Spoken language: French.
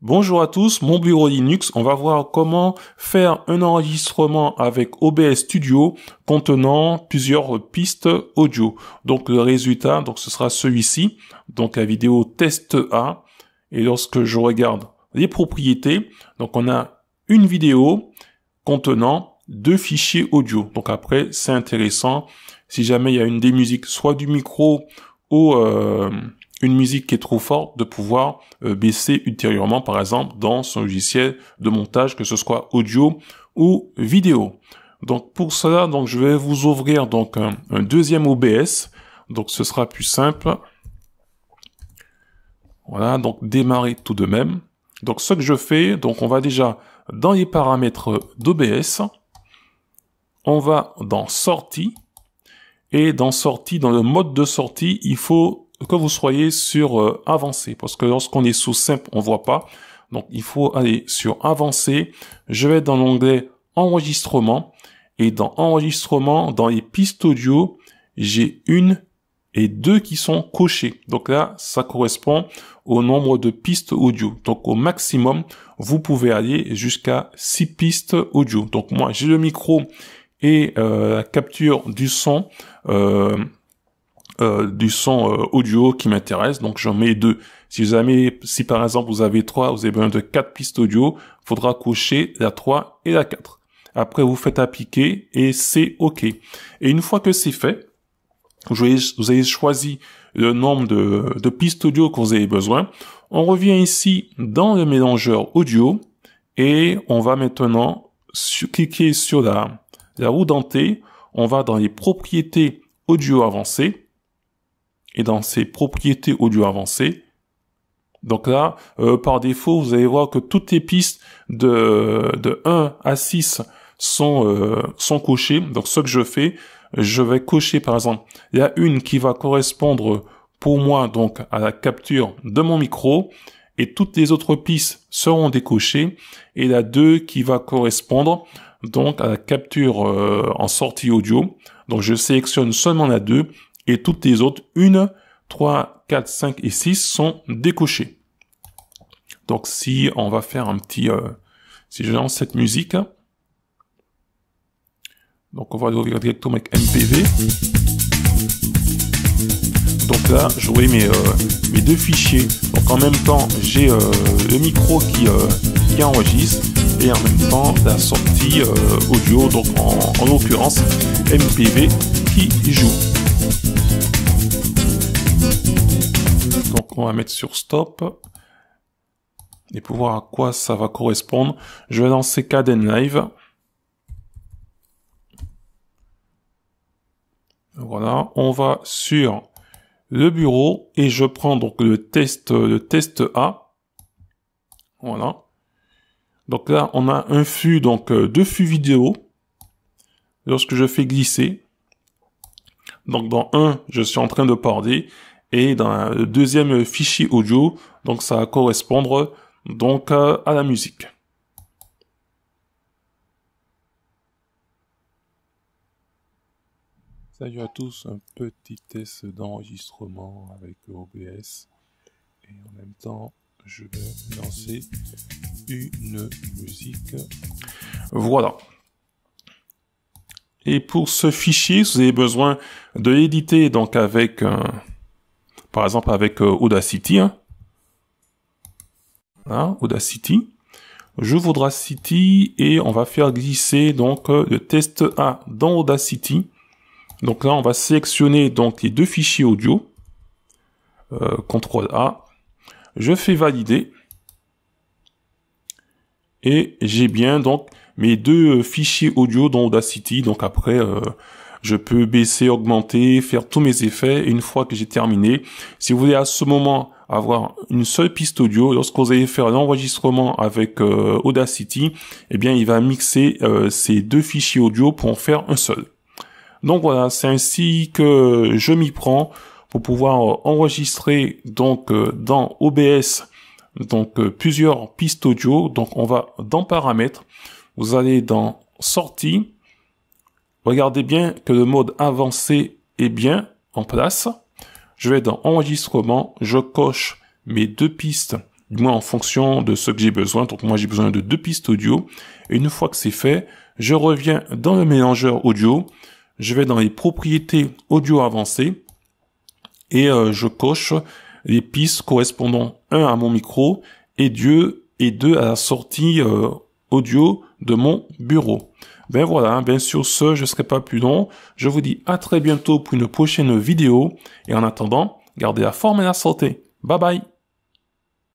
Bonjour à tous, mon bureau Linux, on va voir comment faire un enregistrement avec OBS Studio contenant plusieurs pistes audio. Donc le résultat, ce sera celui-ci, donc la vidéo test A. Et lorsque je regarde les propriétés, donc on a une vidéo contenant deux fichiers audio. Donc après, c'est intéressant, si jamais il y a une des musiques, soit du micro ou une musique qui est trop forte, de pouvoir baisser ultérieurement, par exemple, dans son logiciel de montage, que ce soit audio ou vidéo. Donc pour cela, je vais vous ouvrir un deuxième OBS. Donc ce sera plus simple. Voilà, donc démarrer tout de même. Donc ce que je fais, on va déjà dans les paramètres d'OBS, on va dans sortie, et dans sortie, dans le mode de sortie, il faut que vous soyez sur avancé, parce que lorsqu'on est sous simple, on voit pas. Donc il faut aller sur avancé. Je vais dans l'onglet enregistrement, et dans enregistrement, dans les pistes audio, j'ai une et deux qui sont cochées. Donc là, ça correspond au nombre de pistes audio. Donc au maximum, vous pouvez aller jusqu'à 6 pistes audio. Donc moi, j'ai le micro et la capture du son audio qui m'intéresse, donc j'en mets deux. Si par exemple vous avez 3, vous avez besoin de 4 pistes audio, il faudra cocher la 3 et la 4. Après vous faites appliquer et c'est OK. Et une fois que c'est fait, vous avez choisi le nombre de pistes audio que vous avez besoin. On revient ici dans le mélangeur audio et on va maintenant cliquer sur la roue dentée. On va dans les propriétés audio avancées. Et dans ces propriétés audio avancées, donc là, par défaut, vous allez voir que toutes les pistes de 1 à 6 sont cochées. Donc ce que je fais, je vais cocher par exemple, il y a une qui va correspondre pour moi à la capture de mon micro, et toutes les autres pistes seront décochées, et la 2 qui va correspondre à la capture en sortie audio. Donc je sélectionne seulement la 2, et toutes les autres, 1, 3, 4, 5 et 6 sont décochées. Donc si on va faire un petit... si je lance cette musique, donc on va l'ouvrir directement avec MPV. Donc là, j'aurai mes deux fichiers. Donc en même temps, j'ai le micro qui enregistre, et en même temps la sortie audio, donc en l'occurrence MPV qui joue. Donc on va mettre sur stop et pour voir à quoi ça va correspondre, je vais lancer Kdenlive. Voilà, on va sur le bureau et je prends le test A. Voilà. Donc là, on a un flux, deux flux vidéo. Lorsque je fais glisser, donc dans un, je suis en train de parler, et dans le deuxième fichier audio, ça va correspondre à la musique. Salut à tous, un petit test d'enregistrement avec OBS, et en même temps je vais lancer une musique. Voilà. Et pour ce fichier, vous avez besoin de l'éditer avec par exemple avec Audacity. Voilà, Audacity. J'ouvre Audacity et on va faire glisser le test A dans Audacity. Donc là, on va sélectionner les deux fichiers audio. CTRL A. Je fais valider. Et j'ai bien mes deux fichiers audio dans Audacity. Donc après, je peux baisser, augmenter, faire tous mes effets. Et une fois que j'ai terminé, si vous voulez à ce moment avoir une seule piste audio, lorsque vous allez faire l'enregistrement avec Audacity, eh bien il va mixer ces deux fichiers audio pour en faire un seul. Donc voilà, c'est ainsi que je m'y prends pour pouvoir enregistrer dans OBS plusieurs pistes audio. Donc on va dans paramètres, vous allez dans sortie. Regardez bien que le mode avancé est bien en place. Je vais dans enregistrement, je coche mes deux pistes du moins en fonction de ce que j'ai besoin. Donc moi j'ai besoin de 2 pistes audio. Et une fois que c'est fait, je reviens dans le mélangeur audio, je vais dans les propriétés audio avancées et je coche les pistes correspondant 1 à mon micro et 2 à la sortie audio de mon bureau. Ben voilà, ben sur ce, je ne serai pas plus long. Je vous dis à très bientôt pour une prochaine vidéo. Et en attendant, gardez la forme et la santé. Bye bye.